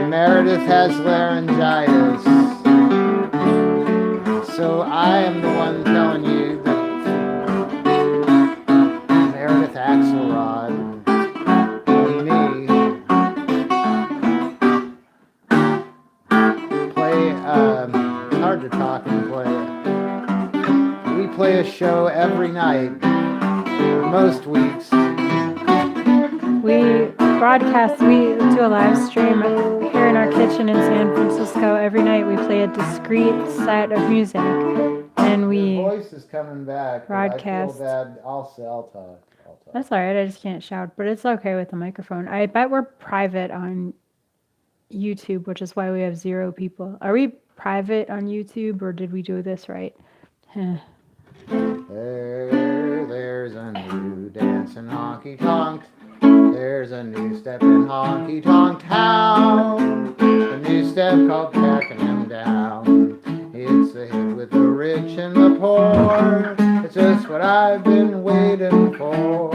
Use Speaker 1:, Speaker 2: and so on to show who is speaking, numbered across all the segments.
Speaker 1: Meredith has laryngitis. So I am the one telling you that Meredith Axelrod and me play, it's hard to talk and play. We play a show every night, most weeks.
Speaker 2: We broadcast, we do a live stream here in our kitchen in San Francisco. Every night we play a discrete set of music. And we
Speaker 1: Your voice is coming back.
Speaker 2: broadcast.
Speaker 1: I feel bad. I'll talk.
Speaker 2: That's all right. I just can't shout, but it's okay with the microphone. I bet we're private on YouTube, which is why we have 0 people. Are we private on YouTube, or did we do this right?
Speaker 1: There's a new dance in honky tonk. There's a new step in honky tonk town. A new step called Packing Him Down. It's a hit with the rich and the poor. It's just what I've been waiting for.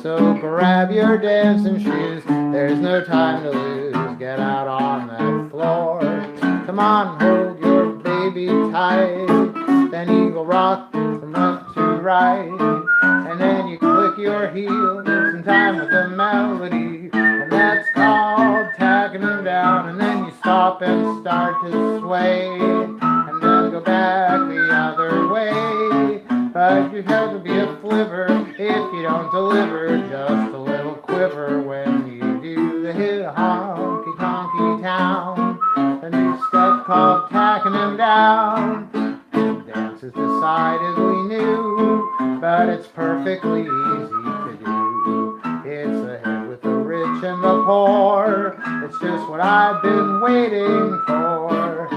Speaker 1: So grab your dancing shoes. There's no time to lose. Get out on that floor. Come on, hold your baby tight. Then eagle rock from left to right. And then you click your heels in time with the melody. And that's called tacking them down. And then you stop and start to sway. And then go back the other way. But you have to be a flivver if you don't deliver. Just a little quiver when you do the hit honky tonky town. A new step called tacking them down. Dance as decided as we knew, but it's perfectly easy to do. It's a hit with the rich and the poor. It's just what I've been waiting for.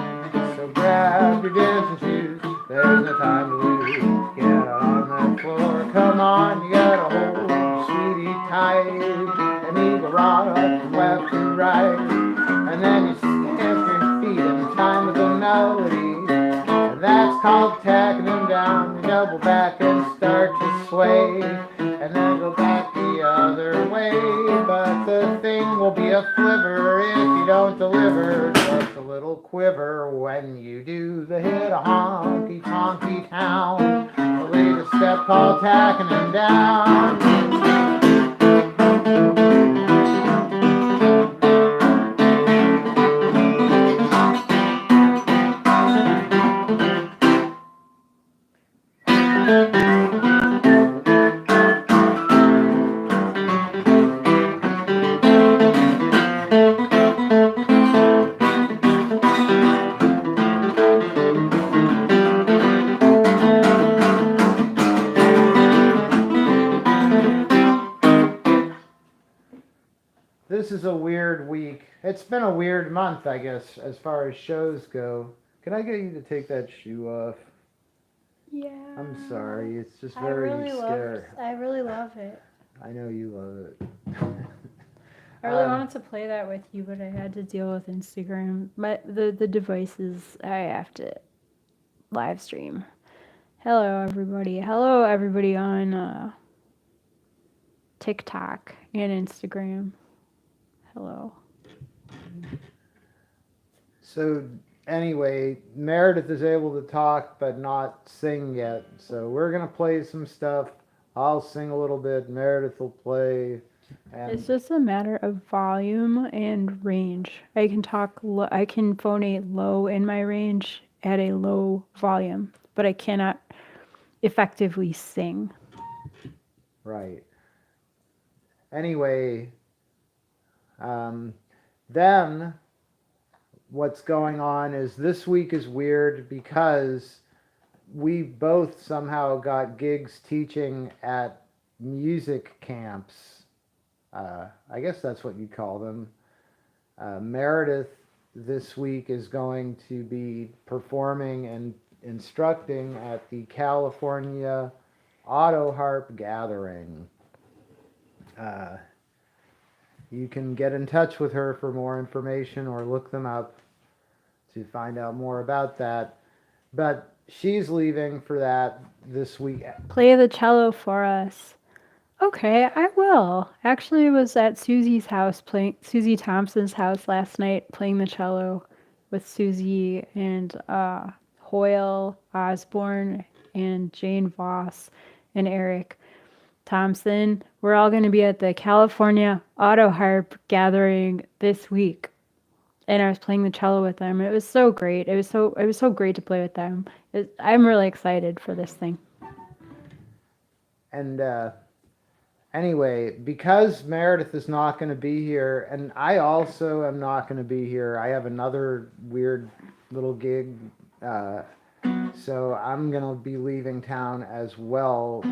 Speaker 1: So grab your dancing shoes. There's no time to lose. Get out on that floor. Come on, you gotta hold your sweetie tight. And eagle rock from left to right. And then you stamp your feet in time with the melody. And that's called tacking them down. You double back and start to sway. And then go back the other way. But the thing will be a flivver if you don't deliver. Just a little quiver when you do the hit honky tonky town. The latest step called tacking them down. This is a weird week. It's been a weird month, I guess, as far as shows go. Can I get you to take that shoe off?
Speaker 2: Yeah.
Speaker 1: I'm sorry. It's just very scary.
Speaker 2: I really love it.
Speaker 1: I know you love it.
Speaker 2: I really wanted to play that with you, but I had to deal with Instagram. The devices I have to live stream. Hello, everybody. Hello, everybody on TikTok and Instagram. Hello.
Speaker 1: So anyway, Meredith is able to talk but not sing yet. So we're going to play some stuff. I'll sing a little bit. Meredith will play. And
Speaker 2: It's just a matter of volume and range. I can talk, I can phonate low in my range at a low volume, but I cannot effectively sing.
Speaker 1: Right. Anyway, then what's going on is this week is weird because we both somehow got gigs teaching at music camps. I guess that's what you call them. Meredith this week is going to be performing and instructing at the California Auto Harp Gathering. You can get in touch with her for more information or look them up to find out more about that. But she's leaving for that this week.
Speaker 2: Play the cello for us. Okay, I will. Actually, I was at Susie's house playing Susie Thompson's house last night playing the cello with Susie and Hoyle Osborne and Jane Voss and Eric Thompson. We're all going to be at the California Auto Harp gathering this week, and I was playing the cello with them. It was so great. It was so great to play with them. I'm really excited for this thing.
Speaker 1: And anyway, because Meredith is not going to be here, and I also am not going to be here, I have another weird little gig. So I'm going to be leaving town as well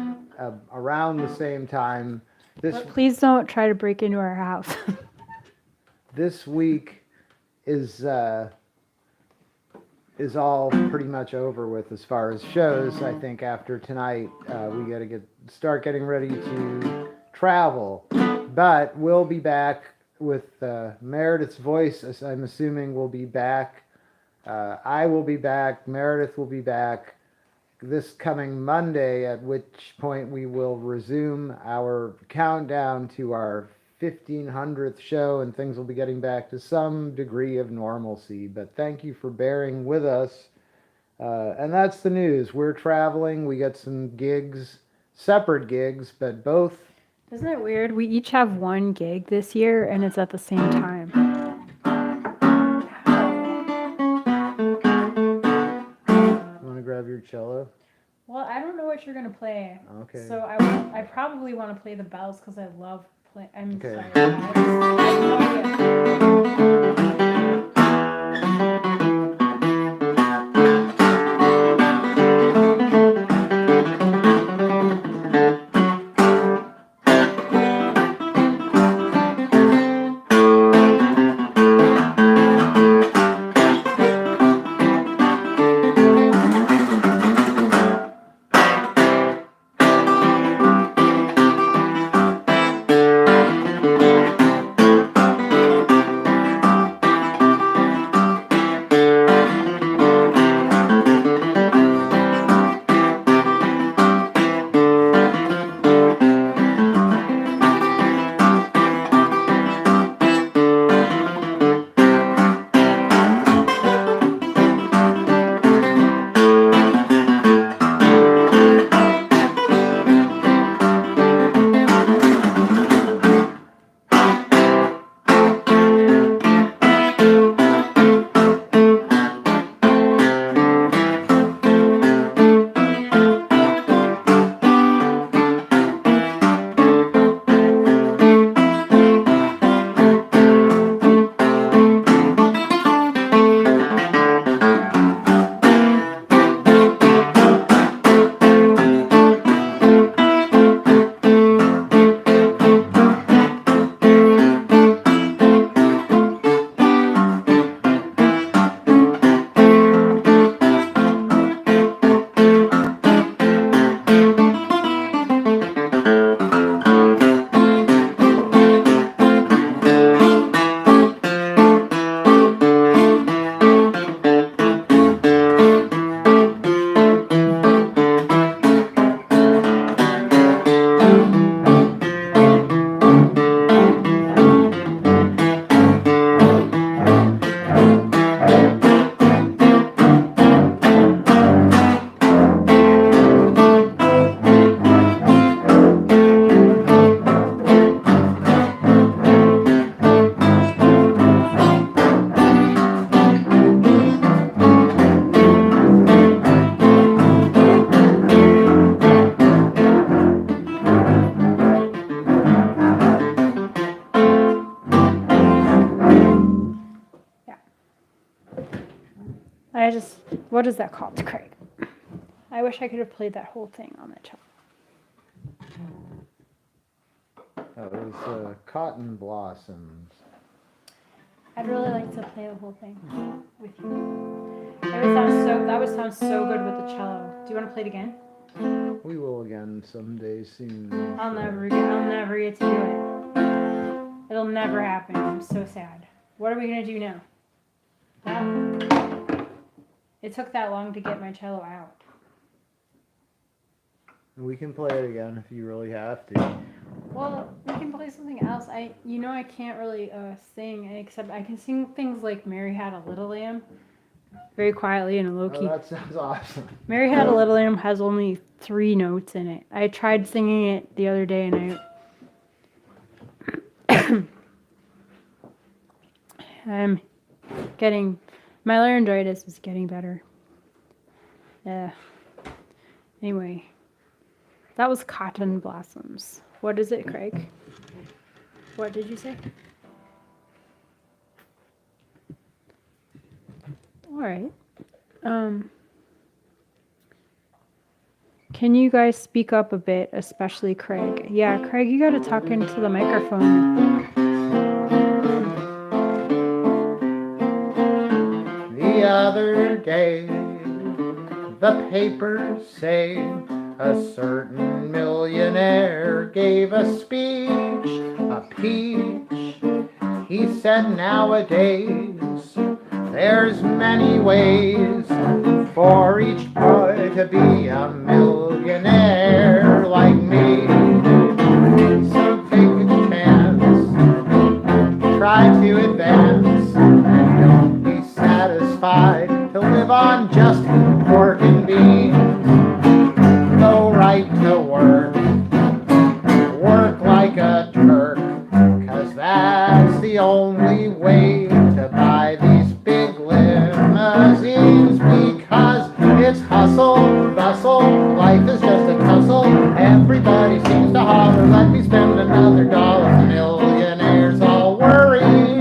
Speaker 1: around the same time.
Speaker 2: But please don't try to break into our house.
Speaker 1: This week is all pretty much over with as far as shows. I think after tonight we got to start getting ready to travel, but we'll be back with Meredith's voice. As I'm assuming we'll be back. I will be back. Meredith will be back this coming Monday, at which point we will resume our countdown to our 1500th show, and things will be getting back to some degree of normalcy. But thank you for bearing with us. And that's the news. We're traveling. We got some gigs, separate gigs, but both.
Speaker 2: Isn't it weird? We each have one gig this year, and it's at the same time.
Speaker 1: Want to grab your cello?
Speaker 2: Well, I don't know what you're gonna play.
Speaker 1: Okay.
Speaker 2: So I probably want to play the bells because I love play. I'm
Speaker 1: Okay.
Speaker 2: sorry. I have no idea. What is that called, Craig? I wish I could have played that whole thing on the cello.
Speaker 1: Oh, it was Cotton Blossoms.
Speaker 2: I'd really like to play the whole thing with you. That would sound so good with the cello. Do you want to play it again?
Speaker 1: We will again someday soon.
Speaker 2: I'll never get to do it. It'll never happen. I'm so sad. What are we gonna do now? It took that long to get my cello out.
Speaker 1: We can play it again if you really have to.
Speaker 2: Well, we can play something else. I can't really sing, except I can sing things like "Mary Had a Little Lamb," very quietly and low
Speaker 1: Oh,
Speaker 2: key.
Speaker 1: that sounds awesome.
Speaker 2: "Mary Had a Little Lamb" has only 3 notes in it. I tried singing it the other day, and I'm getting my laryngitis is getting better. Anyway, that was Cotton Blossoms. What is it, Craig? What did you say? All right. Can you guys speak up a bit, especially Craig? Yeah, Craig, you gotta talk into the microphone.
Speaker 1: The other day, the papers say a certain millionaire gave a speech, a peach. He said nowadays there's many ways for each boy to be a millionaire like me. So take a chance, try to advance, and don't be satisfied to live on just pork and beans. Go right to work, work like a Turk, 'cause that's the only way to buy these big limousines, because it's hustle, bustle, life is just a tussle. Everybody seems to holler, let me spend another dollar. Millionaires all worry,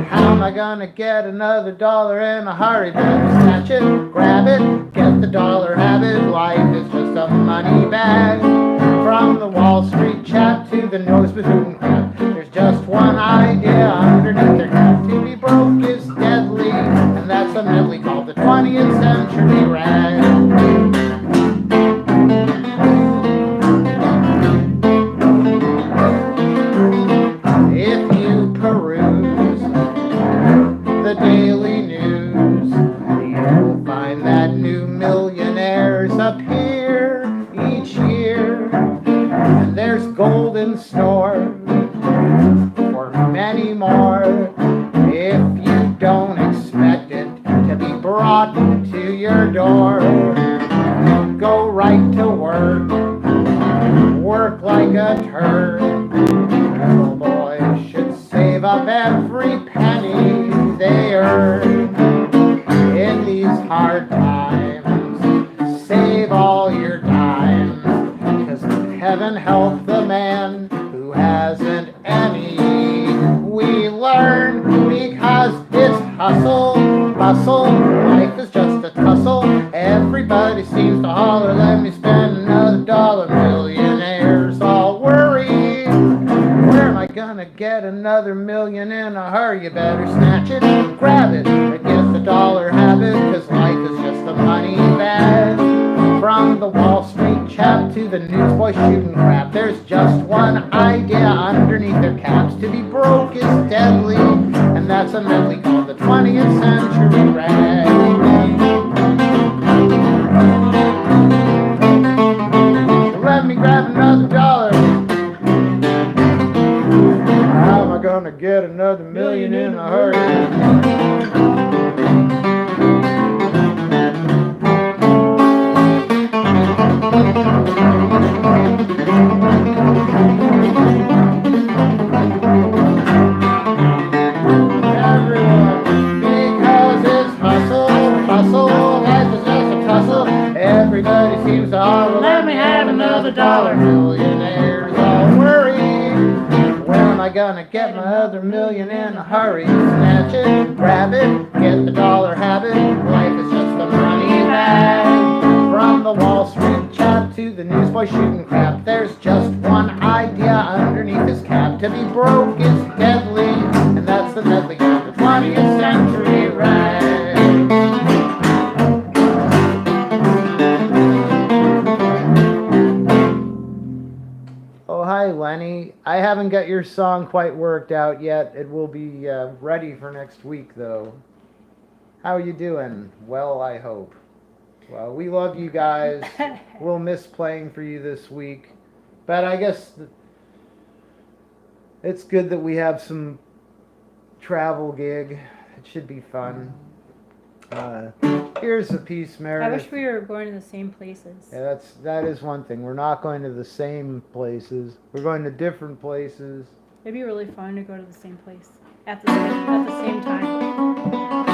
Speaker 1: how am I gonna get another dollar in a hurry? Better snatch it, grab it, get the dollar habit. Life is just a money bag. From the Wall Street chap to the nose bethooting crap, there's just one idea underneath their cap. To be broke is deadly, and that's a medley called the 20th century rag. If you peruse the daily news, you'll find that new millionaires appear each year, and there's gold in store for many more. If you don't expect it to be brought to your door, go right to work, work like a turd. Little boys should save up every penny they earn in these hard times. Save all your dimes, 'cause heaven help the man who hasn't any. We learn because it's hustle, bustle, life is just a tussle. Everybody seems to holler, let me spend another dollar. Millionaires all worry, where am I gonna get another million in a hurry? You better snatch it, grab it, and get the dollar habit, 'cause life is just a money bag. From the Wall Street chap to the newsboy shooting crap, there's just one idea underneath their caps. To be broke is deadly, and that's a medley called the 20th century rag. Let me grab another dollar. How am I gonna get another million in a hurry? Everyone, because it's hustle, bustle, life is just a tussle. Everybody seems to holler, let me have another dollar. Millionaires all worry, where am I gonna get my other million in a hurry? Snatch it, grab it, get the dollar habit. Life is just a money bag. From the Wall Street chap to the newsboy shooting crap, there's just one idea underneath his cap. To be broke is deadly, and that's the medley of the 20th century rag. Oh, hi, Lenny. I haven't got your song quite worked out yet. It will be ready for next week, though. How are you doing? Well, I hope. Well, we love you guys. We'll miss playing for you this week. But I guess it's good that we have some travel gig. It should be fun. Here's a piece,
Speaker 2: I
Speaker 1: Meredith.
Speaker 2: wish we were going to the same places.
Speaker 1: Yeah, that is one thing. We're not going to the same places. We're going to different places.
Speaker 2: It'd be really fun to go to the same place at the same time.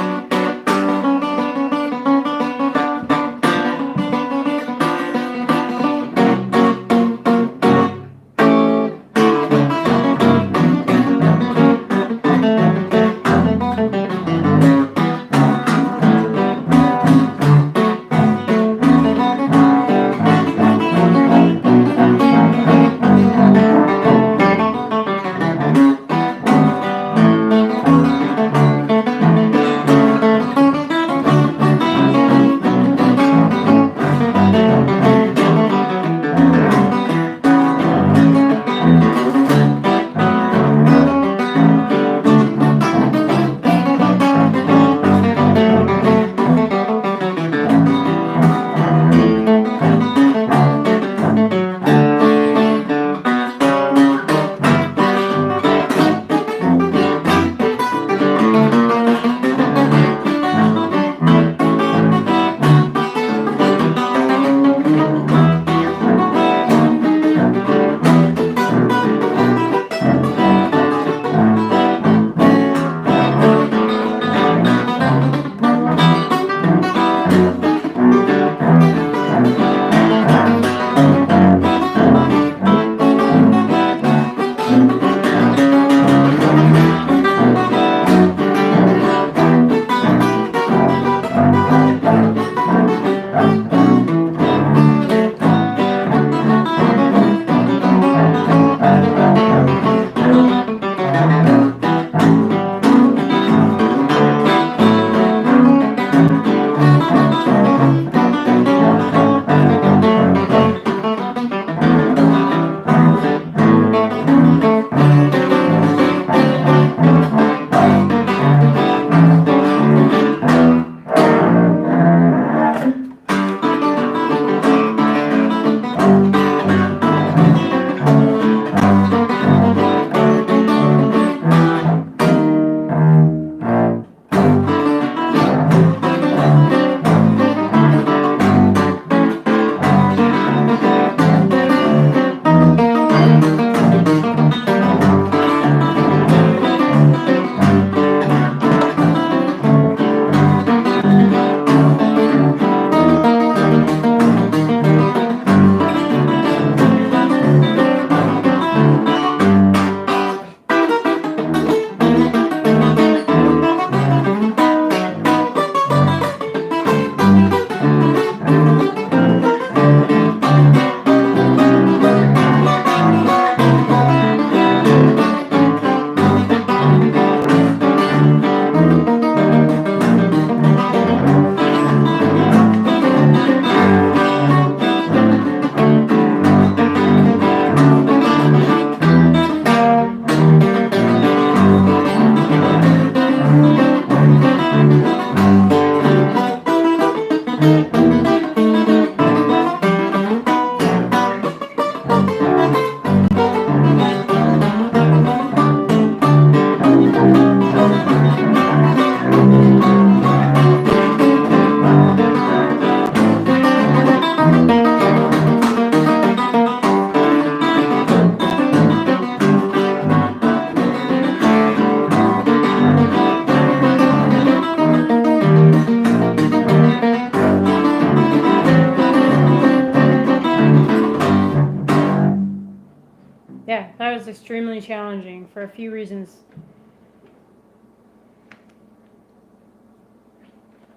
Speaker 2: Yeah, that was extremely challenging for a few reasons.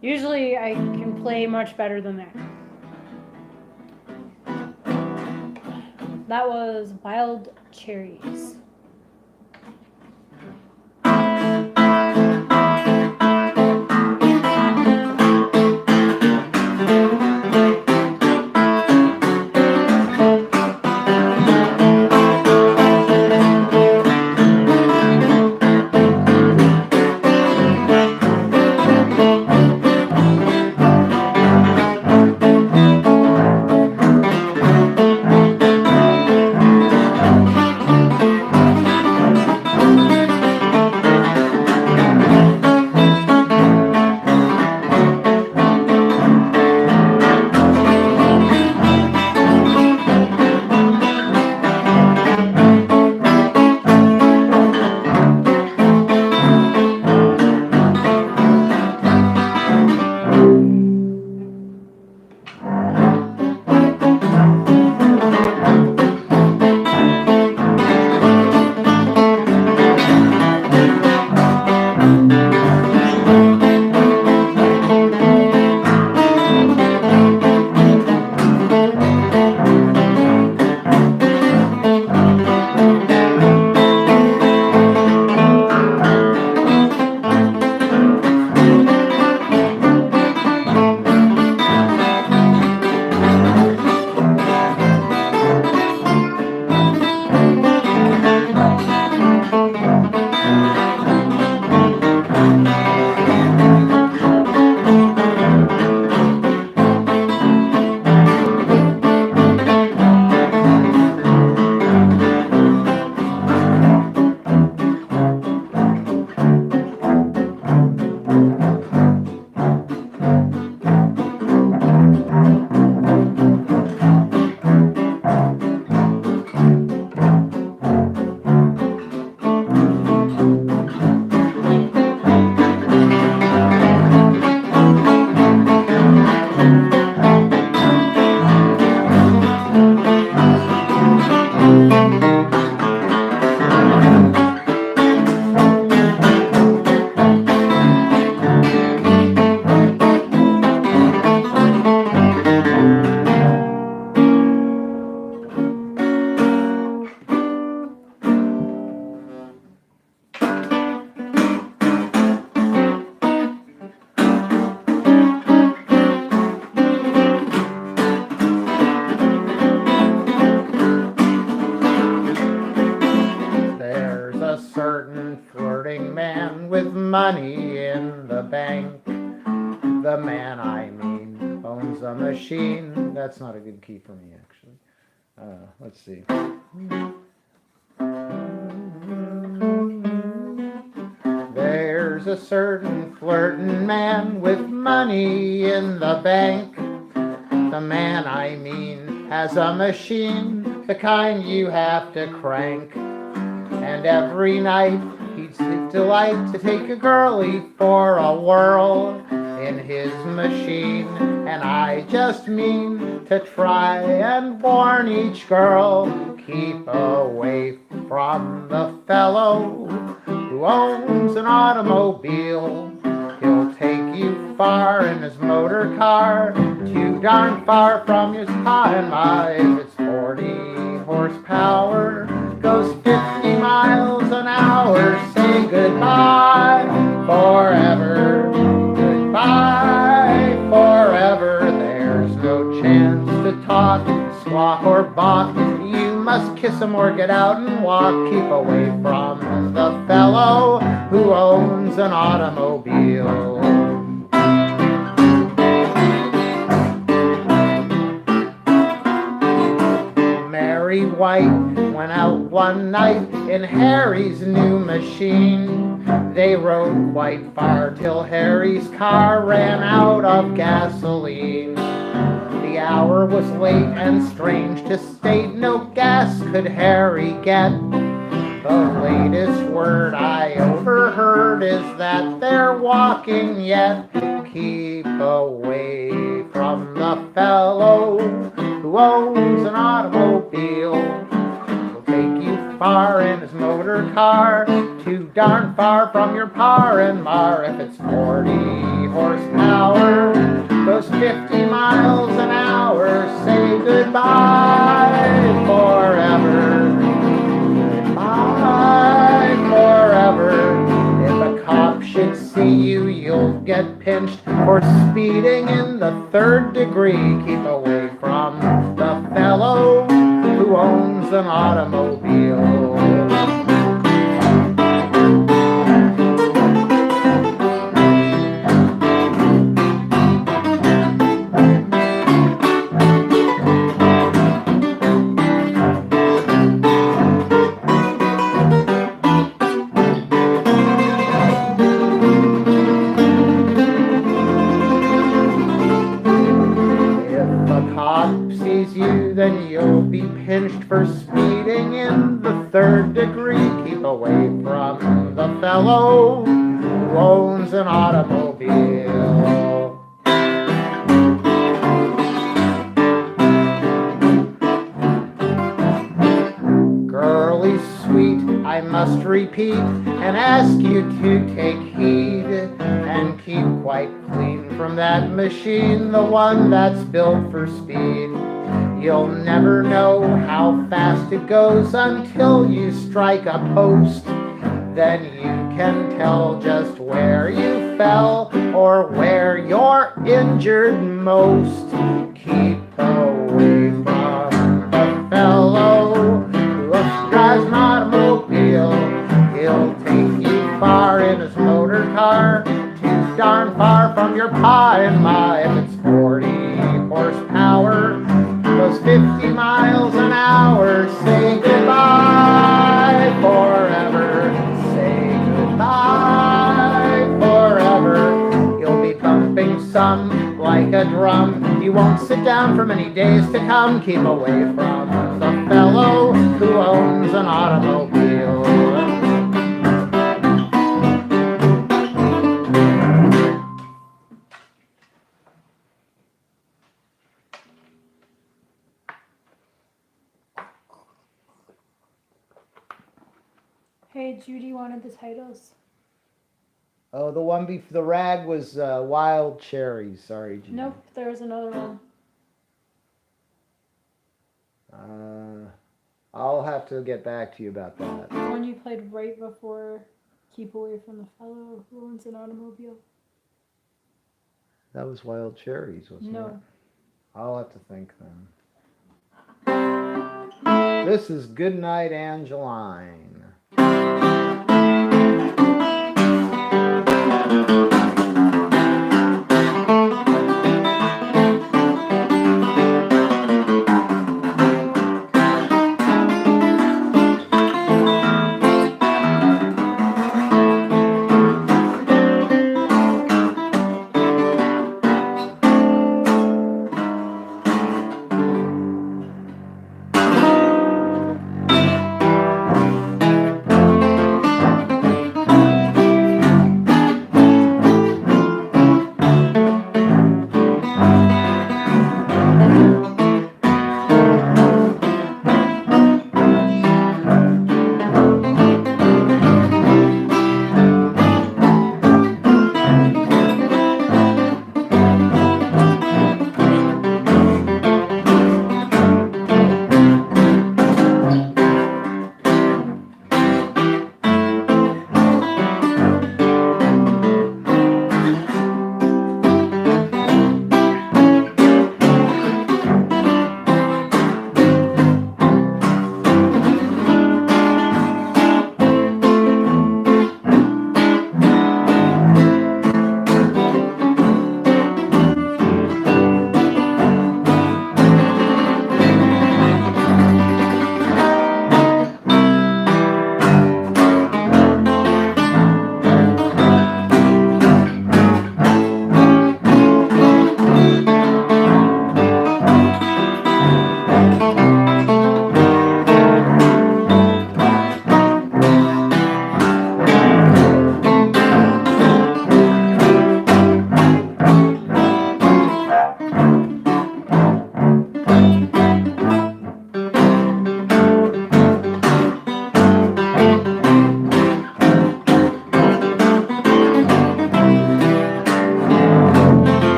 Speaker 2: Usually I can play much better than that. That was Wild Cherries.
Speaker 1: flirting man with money in the bank. The man I mean owns a machine. That's not a good key for me, actually. Let's see. There's a certain flirting man with money in the bank. The man I mean has a machine, the kind you have to crank. And every night he'd delight to take a girlie for a whirl in his machine. And I just mean to try and warn each girl, keep away from the fellow who owns an automobile. He'll take you far in his motor car, too darn far from your pa and ma. If it's 40 horsepower, goes 50 miles an hour, say goodbye forever, goodbye forever. There's no chance to talk, squawk or balk. You must kiss him or get out and walk. Keep away from the fellow who owns an automobile. Mary White went out one night in Harry's new machine. They rode quite far till Harry's car ran out of gasoline. The hour was late and strange to state, no gas could Harry get. The latest word I overheard is that they're walking yet. Keep away from the fellow who owns an automobile. He'll take you far in his motor car, too darn far from your pa and ma. If it's 40 horsepower, goes 50 miles an hour, say goodbye forever, goodbye forever. If a cop should see you, you'll get pinched for speeding in the 3rd degree. Keep away from the fellow who owns an automobile. Then you'll be pinched for speeding in the 3rd degree. Keep away from the fellow who owns an automobile. Girlie sweet, I must repeat and ask you to take heed and keep quite clean from that machine, the one that's built for speed. You'll never know how fast it goes until you strike a post. Then you can tell just where you fell or where you're injured most. Keep away from the fellow who drives an automobile. He'll take you far in his motor car, too darn far from your pa and ma. If it's 40 horsepower, goes 50 miles an hour, say goodbye forever, say goodbye forever. You'll be bumping some like a drum. You won't sit down for many days to come. Keep away from the fellow who owns an automobile.
Speaker 2: Hey, Judy wanted the titles.
Speaker 1: Oh, the rag was Wild Cherries. Sorry, Judy.
Speaker 2: Nope, there was another one.
Speaker 1: I'll have to get back to you about that.
Speaker 2: The one you played right before Keep Away from the Fellow Who Owns an Automobile.
Speaker 1: That was Wild Cherries, wasn't it?
Speaker 2: No.
Speaker 1: I'll have to think then. This is Goodnight Angeline.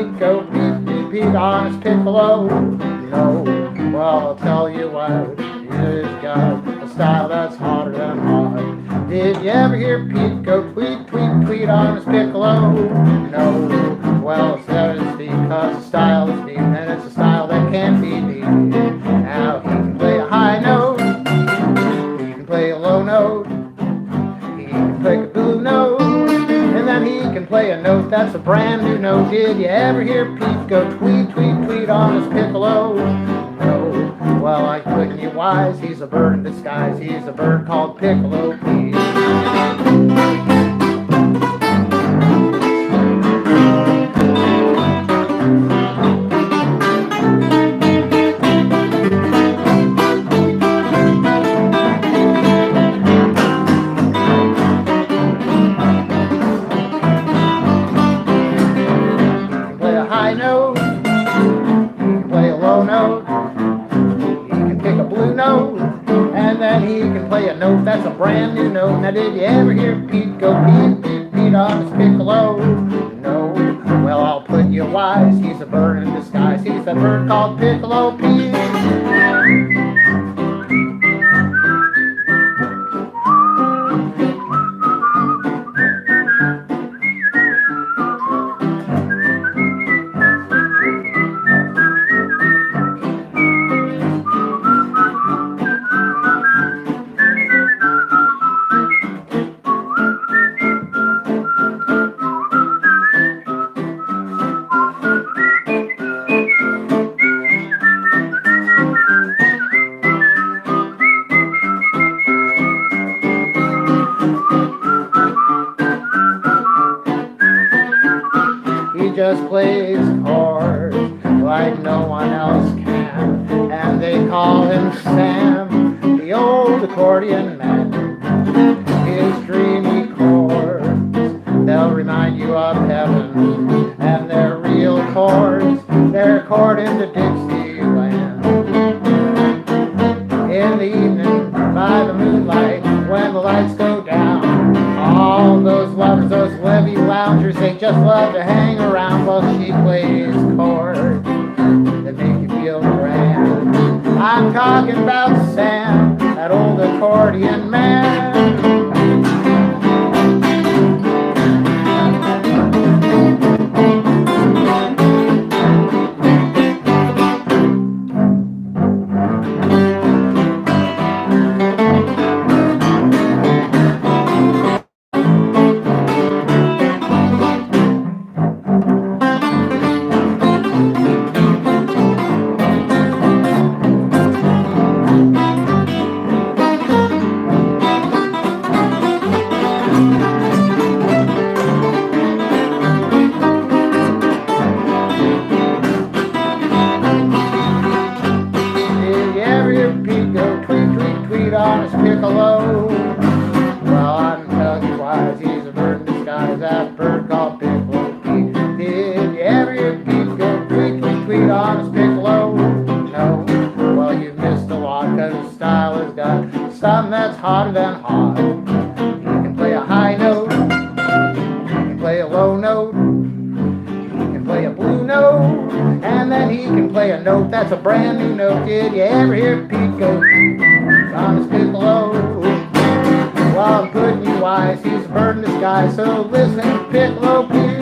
Speaker 1: Pete go Pete on his piccolo? No, well I'll tell you what, he's got a style that's hotter than hot. Did you ever hear Pete go tweet on his piccolo? No, well it's because the style is deep, and it's a style that can't be beat. Now he can play a high note, he can play a low note, he can play a blue note, and then he can play a note that's a brand new note. Did you ever hear Pete go tweet on his piccolo? No, well I couldn't you wise, he's a bird in disguise, he's a bird called Piccolo Pete. High note, he can play a low note, he can pick a blue note, and then he can play a note that's a brand new note. Now did you ever hear Pete go Pete on his piccolo? No, well I'll put you wise, he's a bird in disguise, he's a bird called Piccolo Pete. He just plays chords like no one else can, and they call him Sam, the old accordion man. His dreamy chords, they'll remind you of heaven, and they're real chords, they're according to Dixieland. In the evening, by the moonlight, when the lights go down, all those lovers, those levee loungers, they just love to hang around while she plays chords that make you feel grand. I'm talking about Sam, that old accordion man. On his piccolo. Well, I'm telling you why, he's a bird in disguise, that bird called Piccolo Pete. Did you ever hear Pete go tweet on his piccolo? No, well you missed a lot, cause his style has got something that's hotter than hot. He can play a high note, he can play a low note, he can play a blue note, and then he can play a note that's a brand new note. Did you ever hear Pete go on his piccolo? Well, I'm putting you wise, he's a bird in disguise, so listen to Piccolo Pete.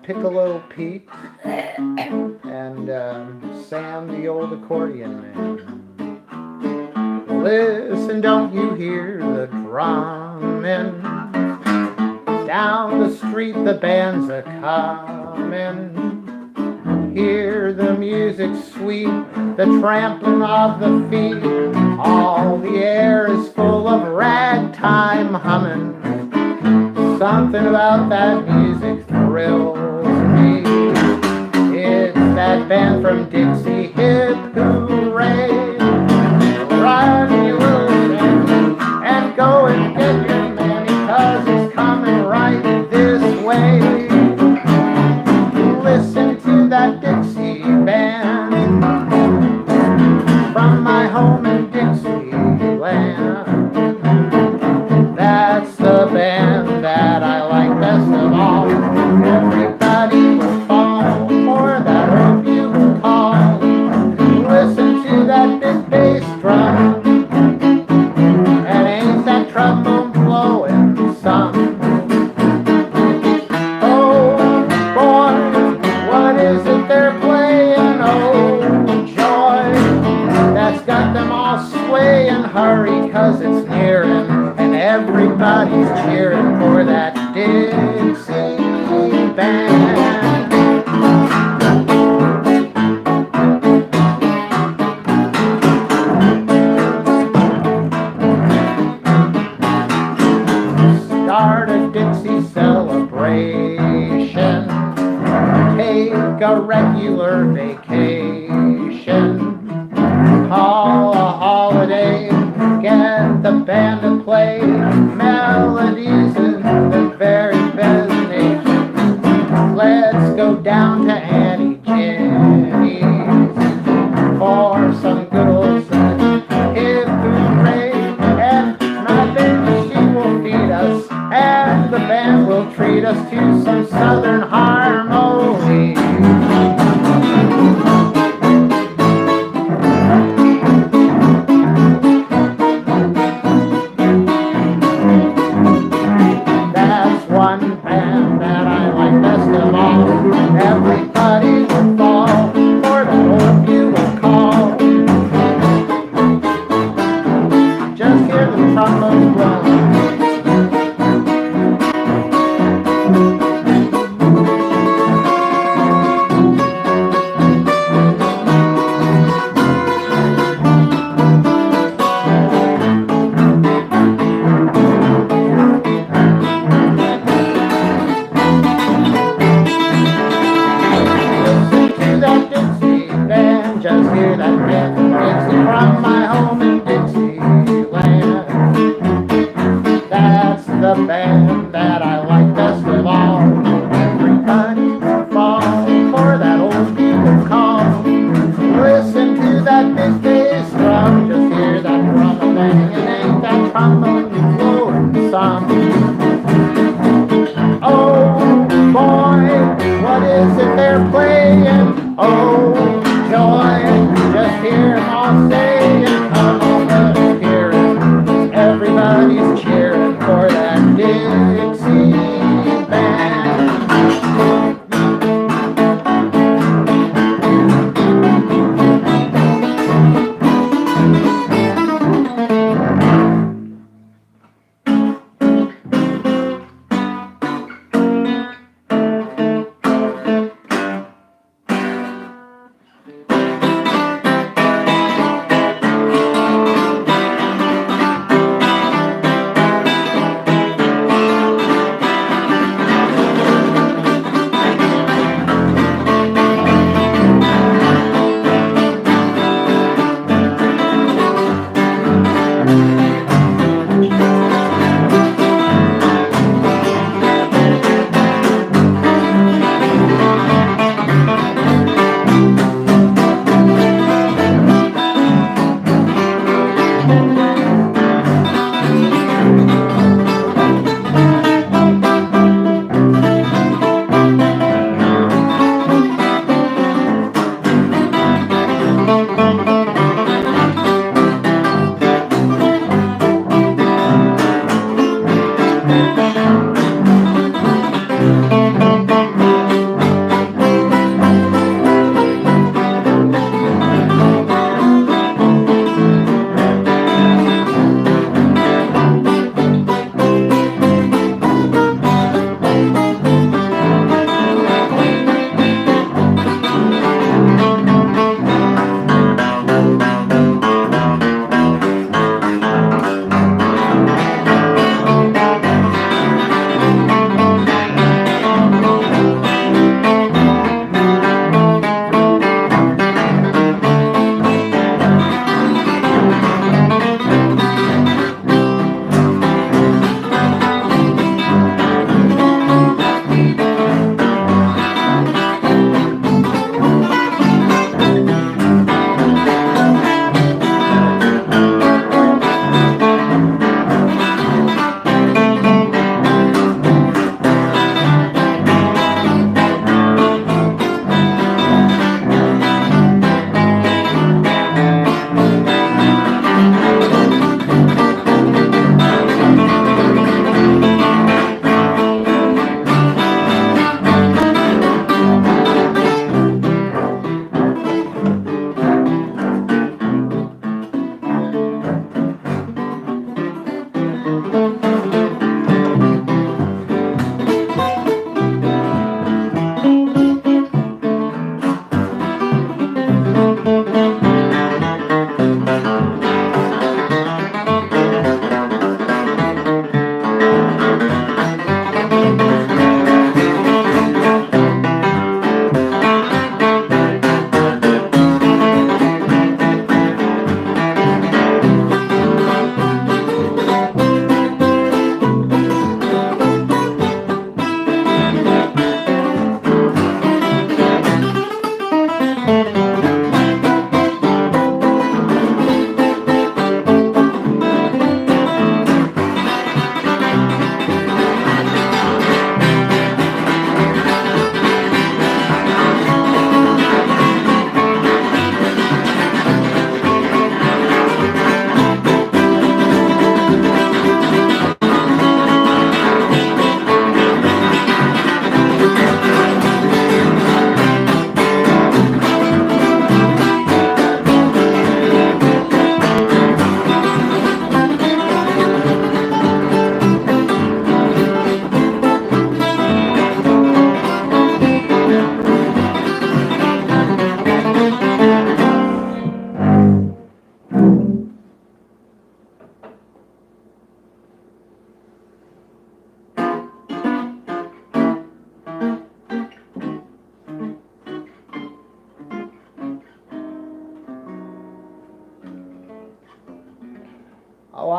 Speaker 1: Piccolo Pete and Sam the old accordion man. Listen, don't you hear the drumming? Down the street the band's a-comin'. Hear the music sweet, the trampling of the feet. All the air is full of ragtime humming. Something about that music thrills me. It's that band from Dixie, hip hooray. Run, you little thing, and go and get your man, 'cause it's coming right this way. Listen to that Dixie band from my home in Dixieland. That's the band that I like best of all. Everybody will fall for that old bugle call. Listen to that big bass drum, and ain't that trombone blowing some? Oh boy, what is it they're playing? Oh joy, that's got them all swaying. Hurry, 'cause it's nearing, and everybody's cheering for that Dixie band. Start a Dixie celebration. Take a regular vacation. Call a holiday. Get the band to play melodies in the very best nation. Let's go down to Annie Jenny's for some good old sex. Hip hooray, and my baby, she will feed us, and the band will treat us to some southern harmony. That's one band that I like best of all. Everybody will fall for the old bugle call. Just hear the trombone blow. Just hear that band from Dixie, from my home in Dixieland. That's the band that I like best of all. Everybody fall for that old bugle call. Listen to that big bass drum. Just hear that drum a bang, and ain't that trombone blowing some? Oh boy, what is it they're playing? Oh joy, just hear them all saying, come on, let's hear it. Everybody's cheering for that Dixie band.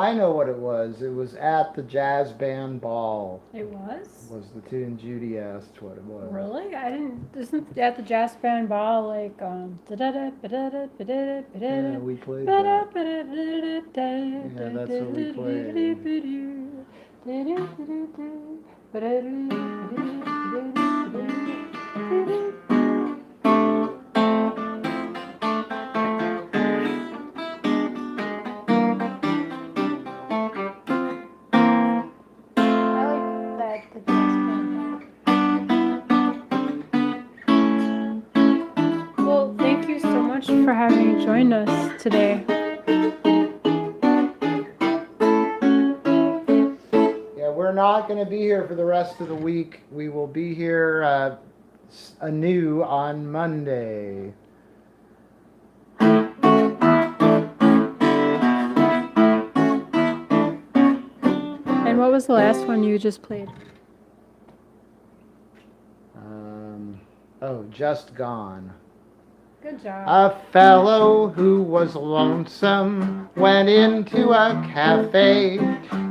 Speaker 1: I know what it was. It was at the jazz band ball.
Speaker 2: It was?
Speaker 1: Was the tune Judy asked what it was.
Speaker 2: Really? I didn't. Isn't at the jazz band ball like
Speaker 1: Yeah, we played that. Yeah, that's what we
Speaker 2: Well, thank you so much for having joined us today.
Speaker 1: Yeah, we're not going to be here for the rest of the week. We will be here anew on Monday.
Speaker 2: And what was the last one you just played?
Speaker 1: Just Gone.
Speaker 2: Good job.
Speaker 1: A fellow who was lonesome went into a cafe.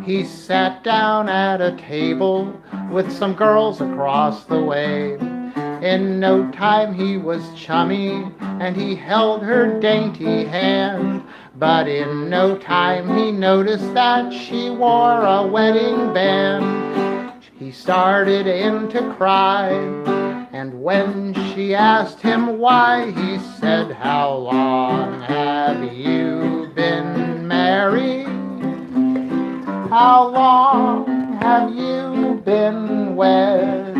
Speaker 1: He sat down at a table with some girls across the way. In no time he was chummy and he held her dainty hand. But in no time he noticed that she wore a wedding band. He started in to cry, and when she asked him why, he said, "How long have you been married? How long have you been wed?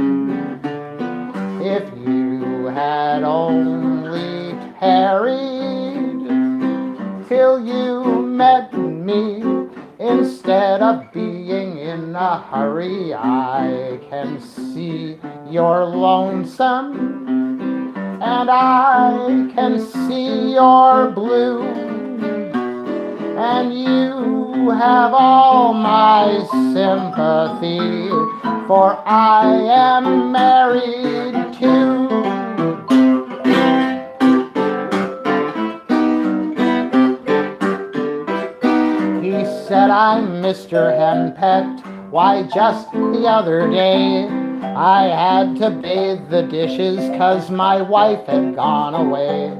Speaker 1: If you had only tarried till you met me, instead of being in a hurry, I can see you're lonesome, and I can see you're blue, and you have all my sympathy, for I am married too." He said, "I'm Mr. Henpecked. Why, just the other day I had to bathe the dishes 'cause my wife had gone away.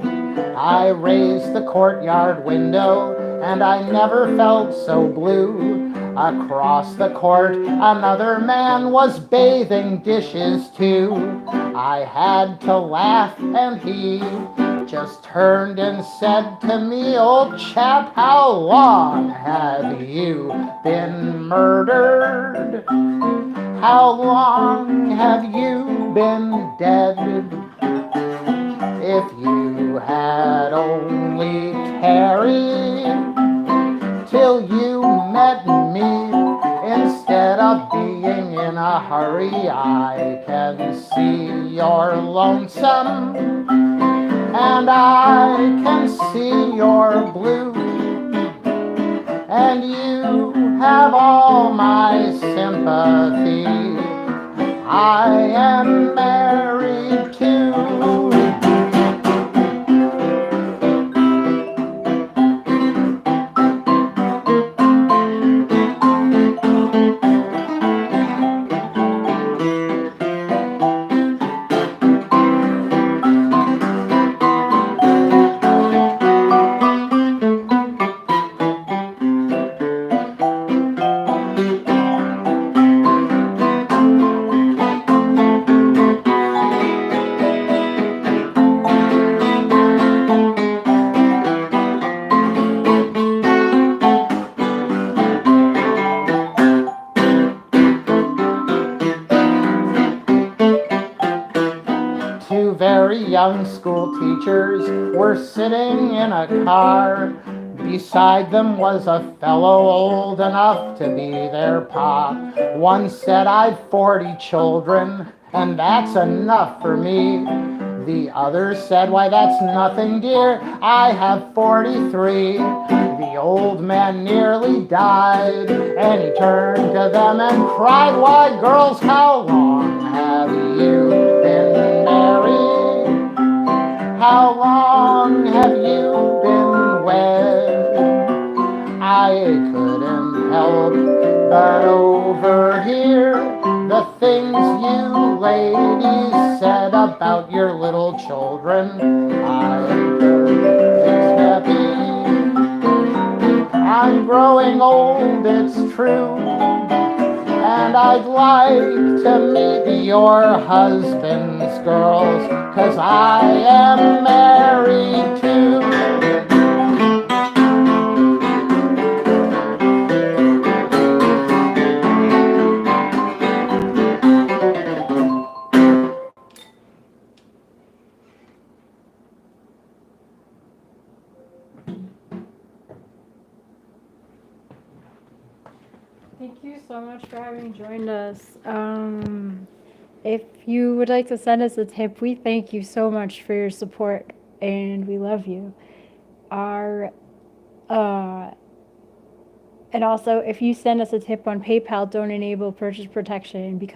Speaker 1: I raised the courtyard window and I never felt so blue. Across the court another man was bathing dishes too. I had to laugh and he just turned and said to me, 'Old chap, how long have you been murdered? How long have you been dead? If you had only tarried till you met me, instead of being in a hurry, I can see you're lonesome, and I can see you're blue, and you have all my sympathy. I am married too." Two very young school teachers were sitting in a car. Beside them was a fellow old enough to be their pa. One said, "I've 40 children, and that's enough for me." The other said, "Why, that's nothing, dear. I have 43. The old man nearly died, and he turned to them and cried, "Why, girls, how long have you been married? How long have you been wed? I couldn't overhear the things you ladies said about your little children. I am perfectly happy. I'm growing old, it's true, and I'd like to meet your husbands, girls, 'cause I am married too.
Speaker 2: Thank you so much for having joined us. If you would like to send us a tip, we thank you so much for your support and we love you. And also, if you send us a tip on PayPal, don't enable purchase protection because